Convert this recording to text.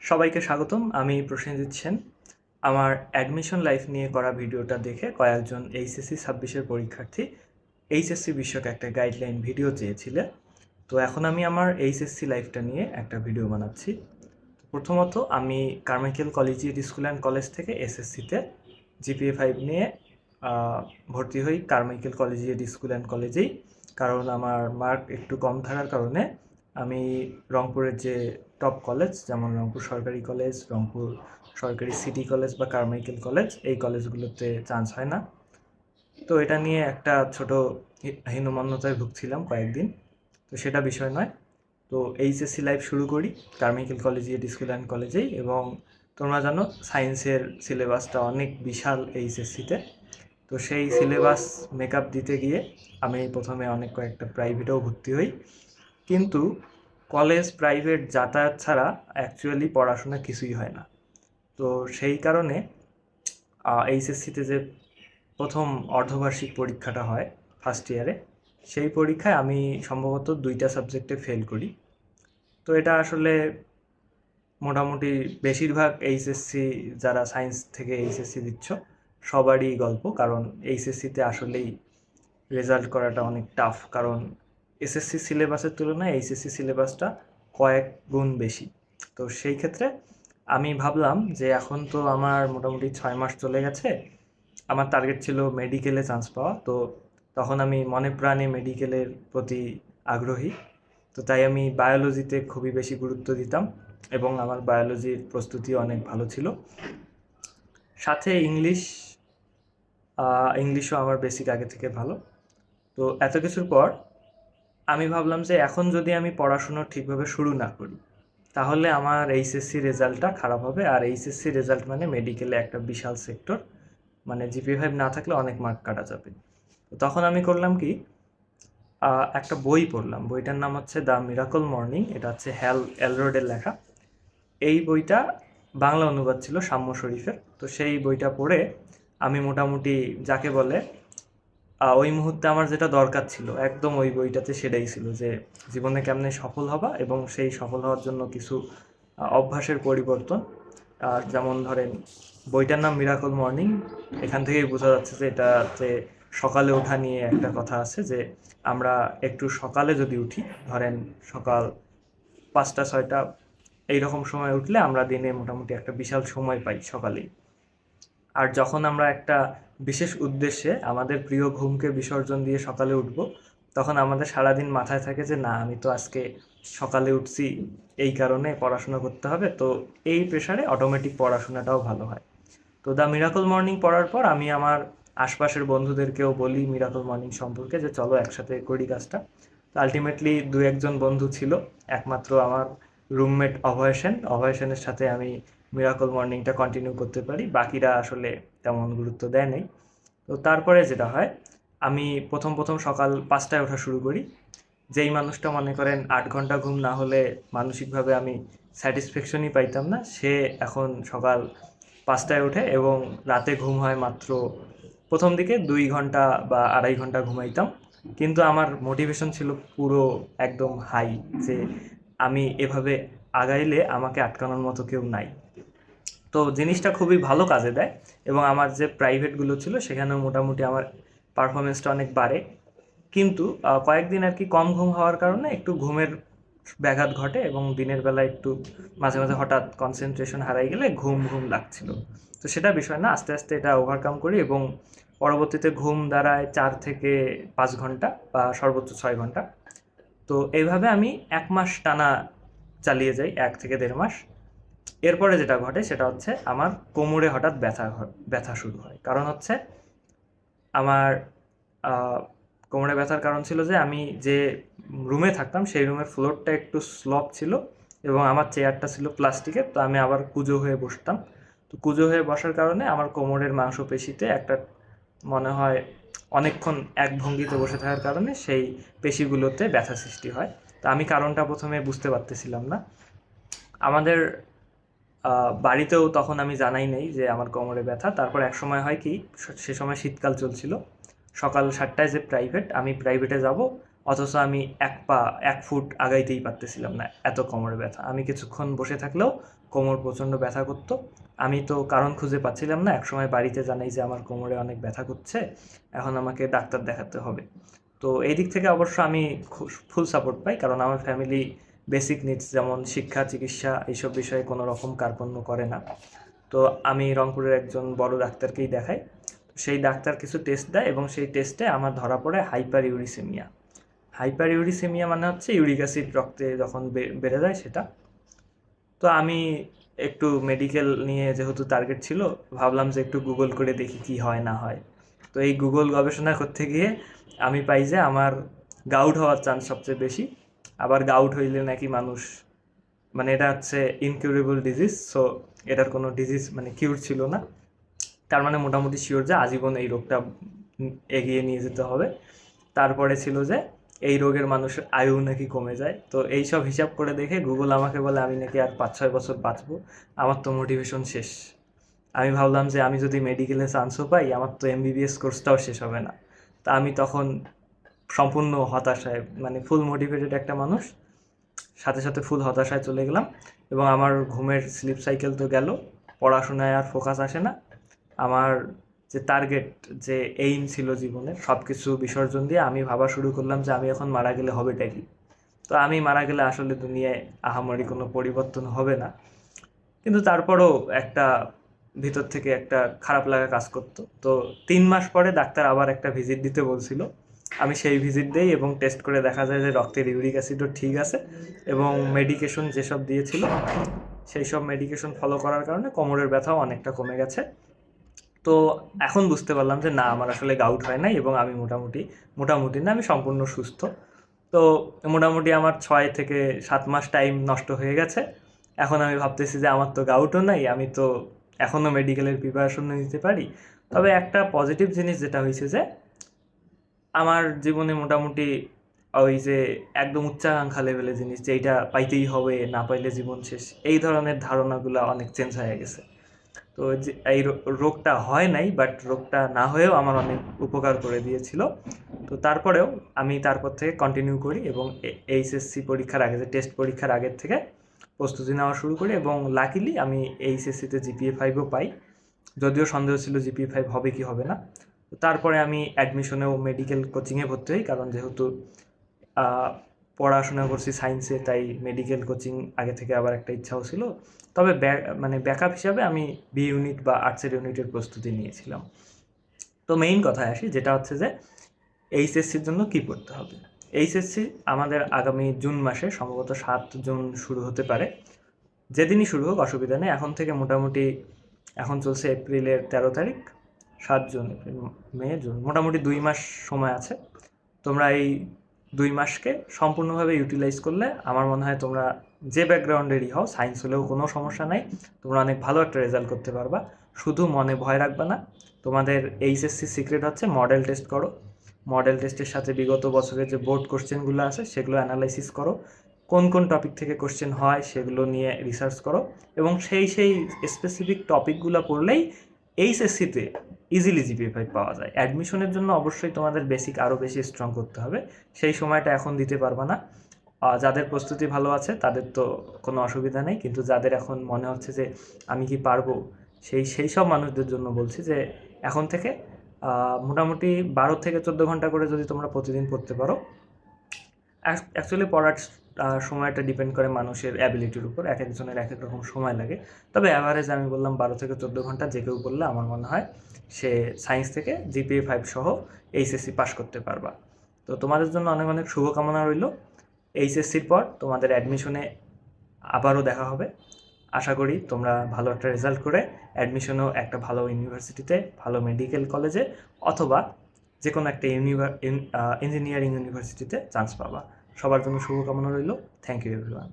সবাইকে স্বাগতম। আমি প্রসেনজিৎ সেন। আমার অ্যাডমিশন লাইফ নিয়ে করা ভিডিওটা দেখে কয়েকজন এইচএসসি 26-এর পরীক্ষার্থী এইচএসসি বিষয়ক একটা গাইডলাইন ভিডিও চেয়েছিলে। তো এখন আমি আমার এইচএসসি লাইফটা নিয়ে একটা ভিডিও বানাচ্ছি। প্রথমত আমি Carmichael collegiate school and college থেকে এসএসসিতে জিপিএ 5 নিয়ে ভর্তি হই কারমাইকেল কলেজিয়েট স্কুল অ্যান্ড কলেজেই। কারণ আমার মার্ক একটু কম থাকার কারণে আমি রংপুরের যে টপ কলেজ, যেমন রংপুর সরকারি কলেজ, রংপুর সরকারি সিটি কলেজ বা কারমাইকেল কলেজ, এই কলেজগুলোতে চান্স হয় না। তো এটা নিয়ে একটা ছোট হীনমন্যতায় ভুগছিলাম কয়েকদিন। তো সেটা বিষয় নয়। তো এইচএসসি লাইফ শুরু করি কারমাইকেল কলেজিয়েট স্কুল অ্যান্ড কলেজেই। এবং তোমরা জানো সায়েন্সের সিলেবাসটা অনেক বিশাল এইচএসসিতে। তো সেই সিলেবাস মেকআপ দিতে গিয়ে আমি প্রথমে অনেক কয়েকটা প্রাইভেটেও ভর্তি হই, কিন্তু কলেজ প্রাইভেট যাতায়াত ছাড়া অ্যাকচুয়ালি পড়াশোনা কিছুই হয় না। তো সেই কারণে এইচএসসিতে যে প্রথম অর্ধবার্ষিক পরীক্ষাটা হয় ফার্স্ট ইয়ারে, সেই পরীক্ষায় আমি সম্ভবত 2টা সাবজেক্টে ফেল করি। তো এটা আসলে মোটামুটি বেশিরভাগ এইচএসসি যারা সায়েন্স থেকে এইচএসসি দিচ্ছ সবারই গল্প, কারণ এইচএসসিতে আসলেই রেজাল্ট করাটা অনেক টাফ। কারণ এসএসসি সিলেবাসের তুলনায় এইচএসসি সিলেবাসটা কয়েক গুণ বেশি। তো সেই ক্ষেত্রে আমি ভাবলাম যে এখন তো আমার মোটামুটি 6 মাস চলে গেছে, আমার টার্গেট ছিল মেডিকেলে চান্স পাওয়া। তো তখন আমি মনে প্রাণে মেডিকেলের প্রতি আগ্রহী। তো তাই আমি বায়োলজিতে খুবই বেশি গুরুত্ব দিতাম এবং আমার বায়োলজির প্রস্তুতিও অনেক ভালো ছিল। সাথে ইংলিশও আমার বেসিক আগে থেকে ভালো। তো এত কিছুর পর আমি ভাবলাম যে এখন যদি আমি পড়াশুনো ঠিকভাবে শুরু না করি তাহলে আমার এইচএসসি রেজাল্টটা খারাপ হবে। আর এইচএসসি রেজাল্ট মানে মেডিকেলে একটা বিশাল সেক্টর, মানে জিপিএ 5 না থাকলে অনেক মার্ক কাটা যাবে। তো তখন আমি করলাম কি, একটা বই পড়লাম। বইটার নাম হচ্ছে দ্য মিরাকল মর্নিং। এটা হচ্ছে হ্যাল এলরোডের লেখা। এই বইটা বাংলা অনুবাদ ছিল সাম্য শরীফের। তো সেই বইটা পড়ে আমি মোটামুটি যাকে বলে ওই মুহূর্তে আমার যেটা দরকার ছিল একদম ওই বইটাতে সেটাই ছিল, যে জীবনে কেমনে সফল হবা এবং সেই সফল হওয়ার জন্য কিছু অভ্যাসের পরিবর্তন। আর যেমন ধরেন বইটার নাম মিরাকল মর্নিং, এখান থেকেই বোঝা যাচ্ছে যে এটা যে সকালে ওঠা নিয়ে একটা কথা আছে, যে আমরা একটু সকালে যদি উঠি, ধরেন সকাল 5টা 6টা এইরকম সময় উঠলে আমরা দিনে মোটামুটি একটা বিশাল সময় পাই সকালেই। আর যখন আমরা একটা বিশেষ উদ্দেশ্যে আমাদের প্রিয় ঘুমকে বিসর্জন দিয়ে সকালে উঠব, তখন আমাদের সারাদিন মাথায় থাকে যে না, আমি তো আজকে সকালে উঠছি, এই কারণে পড়াশোনা করতে হবে। তো এই প্রেশারে অটোমেটিক পড়াশোনাটাও ভালো হয়। তো দ্য মিরাকল মর্নিং পড়ার পর আমি আমার আশপাশের বন্ধুদেরকেও বলি মিরাকল মর্নিং সম্পর্কে, যে চলো একসাথে করি কাজটা। তো আলটিমেটলি 2-1জন বন্ধু ছিল, একমাত্র আমার রুমমেট অভয় সেনের সাথে আমি মিরাকল মর্নিংটা কন্টিনিউ করতে পারি। বাকিরা আসলে তেমন গুরুত্ব দেয় নাই। তো তারপরে যেটা হয়, আমি প্রথম সকাল 5টায় ওঠা শুরু করি। যেই মানুষটা মনে করেন 8 ঘন্টা ঘুম না হলে মানসিকভাবে আমি স্যাটিসফ্যাকশনই পাইতাম না, সে এখন সকাল 5টায় ওঠে এবং রাতে ঘুম হয় মাত্র প্রথম দিকে 2 ঘন্টা বা 2.5 ঘন্টা ঘুমাইতাম। কিন্তু আমার মোটিভেশন ছিল পুরো একদম হাই, যে আমি এভাবে আগাইলে আমাকে আটকানোর মতো কেউ নাই। তো জিনিসটা খুবই ভালো কাজে দেয় এবং আমার যে প্রাইভেটগুলো ছিল সেখানেও মোটামুটি আমার পারফরমেন্সটা অনেক বাড়ে। কিন্তু কয়েকদিন আর কি কম ঘুম হওয়ার কারণে একটু ঘুমের ব্যাঘাত ঘটে এবং দিনের বেলা একটু মাঝে মাঝে হঠাৎ কনসেন্ট্রেশন হারাই গেলে ঘুম ঘুম লাগছিল। তো সেটা বিষয় না, আস্তে আস্তে এটা ওভারকাম করি এবং পরবর্তীতে ঘুম দাঁড়ায় 4 থেকে 5 ঘন্টা বা সর্বোচ্চ 6 ঘন্টা। তো এইভাবে আমি 1 মাস টানা চালিয়ে যাই, 1 থেকে 1.5 মাস। এরপরে যেটা ঘটে সেটা হচ্ছে আমার কোমরে হঠাৎ ব্যথা শুরু হয়। কারণ হচ্ছে আমার কোমরে ব্যথার কারণ ছিল যে আমি যে রুমে থাকতাম সেই রুমের ফ্লোরটা একটু স্লপ ছিল এবং আমার চেয়ারটা ছিল প্লাস্টিকের। তো আমি আবার কুঁজো হয়ে বসতাম। তো কুঁজো হয়ে বসার কারণে আমার কোমরের মাংসপেশিতে একটা মনে হয় অনেকক্ষণ এক ভঙ্গিতে বসে থাকার কারণে সেই পেশিগুলোতে ব্যথা সৃষ্টি হয়। তো আমি কারণটা প্রথমে বুঝতে পারতেছিলাম না। আমাদের বাড়িতেও তখন আমি জানাই নেই যে আমার কোমরে ব্যথা। তারপর এক সময় হয় কি, সে সময় শীতকাল চলছিল, সকাল 7টায় যে প্রাইভেট, আমি প্রাইভেটে যাব, অথচ আমি 1 ফুট আগাইতেই পারতেছিলাম না, এত কোমরে ব্যথা। আমি কিছুক্ষণ বসে থাকলেও কোমর প্রচণ্ড ব্যথা করতো। আমি তো কারণ খুঁজে পাচ্ছিলাম না। একসময় বাড়িতে জানাই যে আমার কোমরে অনেক ব্যথা করছে, এখন আমাকে ডাক্তার দেখাতে হবে। তো এই দিক থেকে অবশ্য আমি ফুল সাপোর্ট পাই, কারণ আমার ফ্যামিলি বেসিক নিডস যেমন শিক্ষা, চিকিৎসা এইসব বিষয়ে কোনো রকম কার্পণ্য করে না। তো আমি রংপুরের একজন বড় ডাক্তারকেই দেখাই। সেই ডাক্তার কিছু টেস্ট দেয় এবং সেই টেস্টে আমার ধরা পড়ে হাইপার ইউরিসেমিয়া। হাইপার ইউরিসেমিয়া মানে হচ্ছে ইউরিক অ্যাসিড রক্তে যখন বেড়ে যায় সেটা। তো আমি একটু মেডিকেল নিয়ে যেহেতু টার্গেট ছিল, ভাবলাম যে একটু গুগল করে দেখি কি হয় না হয়। তো এই গুগল গবেষণা করতে গিয়ে আমি পাই যে আমার গাউট হওয়ার চান্স সবচেয়ে বেশি। আবার গাউট হইলে নাকি মানুষ, মানে এটা হচ্ছে ইনকিউরেবল ডিজিজ, সো এটার কোনো ডিজিজ মানে কিউর ছিল না। তার মানে মোটামুটি শিওর যে আজীবন এই রোগটা এগিয়ে নিয়ে যেতে হবে। তারপরে ছিল যে এই রোগের মানুষের আয়ু নাকি কমে যায়। তো এইসব হিসাব করে দেখে গুগল আমাকে বলে আমি নাকি আর 5-6 বছর বাঁচবো। আমার তো মোটিভেশন শেষ। আমি ভাবলাম যে আমি যদি মেডিকেলে চান্সও পাই, আমার তো এমবিবিএস কোর্সটাও শেষ হবে না। তা আমি তখন সম্পূর্ণ হতাশায়, মানে ফুল মোটিভেটেড একটা মানুষ, সাথে সাথে ফুল হতাশায় চলে গেলাম। এবং আমার ঘুমের স্লিপ সাইকেল তো গেল, পড়াশোনায় আর ফোকাস আসে না। আমার যে টার্গেট, যে এইম ছিল জীবনের, সব কিছু বিসর্জন দিয়ে আমি ভাবা শুরু করলাম যে আমি এখন মারা গেলে হবেটা কি। তো আমি মারা গেলে আসলে দুনিয়ায় আহামরি কোনো পরিবর্তন হবে না, কিন্তু তারপরও একটা ভিতর থেকে একটা খারাপ লাগা কাজ করতো। তো 3 মাস পরে ডাক্তার আবার একটা ভিজিট দিতে বলছিল। আমি সেই ভিজিট দিই এবং টেস্ট করে দেখা যায় যে রক্তের ইউরিক অ্যাসিডও ঠিক আছে এবং মেডিকেশন যেসব দিয়েছিল সেই সব মেডিকেশন ফলো করার কারণে কোমরের ব্যথাও অনেকটা কমে গেছে। তো এখন বুঝতে পারলাম যে না, আমার আসলে গাউট হয় নাই এবং আমি মোটামুটি না, আমি সম্পূর্ণ সুস্থ। তো মোটামুটি আমার 6 থেকে 7 মাস টাইম নষ্ট হয়ে গেছে। এখন আমি ভাবতেছি যে আমার তো গাউটও নাই, আমি তো এখনও মেডিকেলের প্রিপারেশন নিতে পারি। তবে একটা পজিটিভ জিনিস যেটা হয়েছে যে আমার জীবনে মোটামুটি ওই যে একদম উচ্চাকাঙ্ক্ষা লেভেলের জিনিস, যে এইটা পাইতেই হবে, না পাইলে জীবন শেষ, এই ধরনের ধারণাগুলো অনেক চেঞ্জ হয়ে গেছে। তো যে এই রোগটা হয় নাই, বাট রোগটা না হয়েও আমার অনেক উপকার করে দিয়েছিল। তো তারপরেও আমি তারপর থেকে কন্টিনিউ করি এবং এইচএসসি পরীক্ষার আগে, যে টেস্ট পরীক্ষার আগের থেকে প্রস্তুতি নেওয়া শুরু করি এবং লাকিলি আমি এইচএসসিতে জিপিএ 5ও পাই। যদিও সন্দেহ ছিল জিপিএ 5 হবে কি হবে না। তারপরে আমি অ্যাডমিশনেও মেডিকেল কোচিংয়ে ভর্তি হই, কারণ যেহেতু পড়াশোনা করছি সায়েন্সে, তাই মেডিকেল কোচিং আগে থেকে আবার একটা ইচ্ছাও ছিল। তবে মানে ব্যাকআপ হিসাবে আমি বি ইউনিট বা আর্টসের ইউনিটের প্রস্তুতি নিয়েছিলাম। তো মেইন কথায় আসি, যেটা হচ্ছে যে এইচএসসির জন্য কি পড়তে হবে। এইচএসসি আমাদের আগামী জুন মাসে, সম্ভবত 7 জুন শুরু হতে পারে। যেদিনই শুরু হোক অসুবিধা নেই। এখন থেকে মোটামুটি, এখন চলছে এপ্রিলের 13 তারিখ, 7 জুন, এপ্রিল, মে, জুন, মোটামুটি 2 মাস সময় আছে। তোমরা এই 2 মাসকে সম্পূর্ণভাবে ইউটিলাইজ করলে আমার মনে হয় তোমরা যে ব্যাকগ্রাউন্ডেরই হও, সায়েন্স হলেও কোনো সমস্যা নাই, তোমরা অনেক ভালো একটা রেজাল্ট করতে পারবা। শুধু মনে ভয় রাখবে না। তোমাদের এইচএসসি সিক্রেট হচ্ছে মডেল টেস্ট করো। মডেল টেস্টের সাথে বিগত বছরের যে বোর্ড কোশ্চেনগুলো আছে সেগুলো অ্যানালাইসিস করো। কোন কোন টপিক থেকে কোশ্চেন হয় সেগুলো নিয়ে রিসার্চ করো এবং সেই স্পেসিফিক টপিকগুলো পড়লেই এইচএসসিতে ইজিলি জিপিএ 5 পাওয়া যায়। অ্যাডমিশনের জন্য অবশ্যই তোমাদের বেসিক আরও বেশি স্ট্রং করতে হবে। সেই সময়টা এখন দিতে পারবা না। যাদের প্রস্তুতি ভালো আছে তাদের তো কোনো অসুবিধা নেই, কিন্তু যাদের এখন মনে হচ্ছে যে আমি কি পারবো, সেই সব মানুষদের জন্য বলছি যে এখন থেকে মোটামুটি 12 থেকে 14 ঘন্টা করে যদি তোমরা প্রতিদিন পড়তে পারো। অ্যাকচুয়ালি পড়ার সময়টা ডিপেন্ড করে মানুষের অ্যাবিলিটির উপর, এক একজনের এক এক রকম সময় লাগে। তবে অ্যাভারেজ আমি বললাম 12 থেকে 14 ঘন্টা যে কেউ পড়লে আমার মনে হয় সে সায়েন্স থেকে জিপিএ 5 সহ এইচএসসি পাস করতে পারবা। তো তোমাদের জন্য অনেক অনেক শুভকামনা রইল। এইচএসসির পর তোমাদের অ্যাডমিশনে আবারও দেখা হবে। আশা করি তোমরা ভালো একটা রেজাল্ট করে অ্যাডমিশনও একটা ভালো ইউনিভার্সিটিতে, ভালো মেডিকেল কলেজে অথবা যে কোনো একটা ইঞ্জিনিয়ারিং ইউনিভার্সিটিতে চান্স পাবা। সবার জন্য শুভকামনা রইল। Thank you everyone.